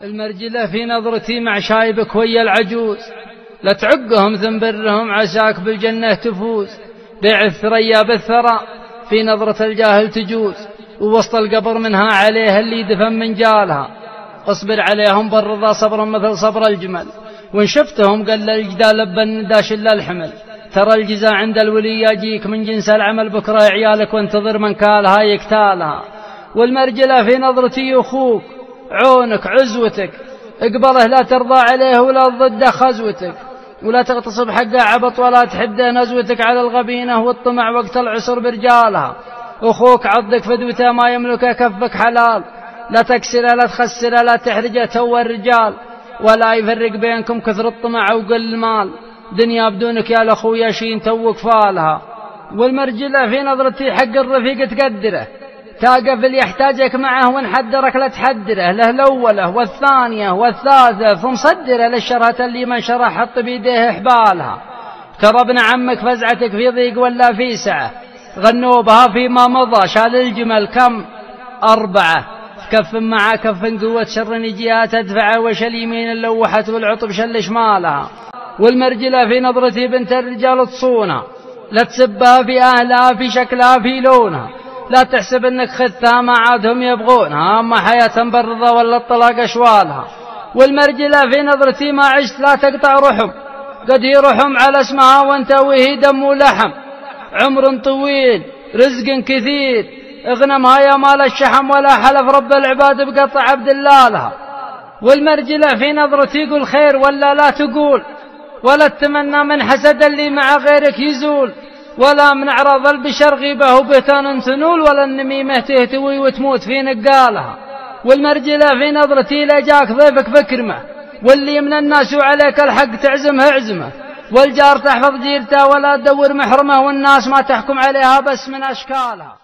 المرجلة في نظرتي مع شايبك ويا العجوز، لا تعقهم ذنبرهم عساك بالجنة تفوز. بيع الثريا بالثرى في نظرة الجاهل تجوز، ووسط القبر منها عليه اللي دفن من جالها. اصبر عليهم بالرضا صبرا مثل صبر الجمل، وان شفتهم قل الجدال لبن داش الا الحمل. ترى الجزاء عند الولي يجيك من جنس العمل، بكره عيالك وانتظر من كالها يكتالها. والمرجلة في نظرتي أخوك عونك عزوتك، اقبله لا ترضى عليه ولا ضد خزوتك، ولا تغتصب حقه عبط ولا تحده نزوتك على الغبينة والطمع وقت العسر برجالها. أخوك عضك فدوته ما يملكه كفك حلال، لا تكسره لا تخسره لا تحرجه تو الرجال، ولا يفرق بينكم كثر الطمع وقل المال. دنيا بدونك يا الأخويا شين توك فالها. والمرجلة في نظرتي حق الرفيق تقدره، تاقف اللي يحتاجك معه وان حدرك لا تحدره، له الأولى والثانية والثالثة ثم صدره للشرهة اللي من شرح حط بيديه حبالها. ترى ابن عمك فزعتك في ضيق ولا في سعة، غنوا بها فيما مضى شال الجمل كم 4 كف مع كف قوة شر نجيها تدفع، وش اليمين اللوحت والعطب شل شمالها. والمرجلة في نظرتي بنت الرجال تصونها، لا تسبها في أهلها في شكلها في لونها، لا تحسب انك خذتها ما عادهم يبغونها، اما حياة برضة ولا الطلاق اشوالها. والمرجلة في نظرتي ما عشت لا تقطع رحم، قد هي رحم على اسمها وانت وهي دم ولحم. عمر طويل رزق كثير اغنمها يا مال الشحم، ولا حلف رب العباد بقطع عبد الله لها. والمرجلة في نظرتي قل خير ولا لا تقول، ولا تتمنى من حسد اللي مع غيرك يزول، ولا من أعراض البشر غيبة وبهتان تنول، ولا النميمة تهتوي وتموت في نقالها. والمرجلة في نظرتي لا جاك ضيفك بكرمه، واللي من الناس وعليك الحق تعزمه اعزمه، والجار تحفظ جيرته ولا تدور محرمه، والناس ما تحكم عليها بس من أشكالها.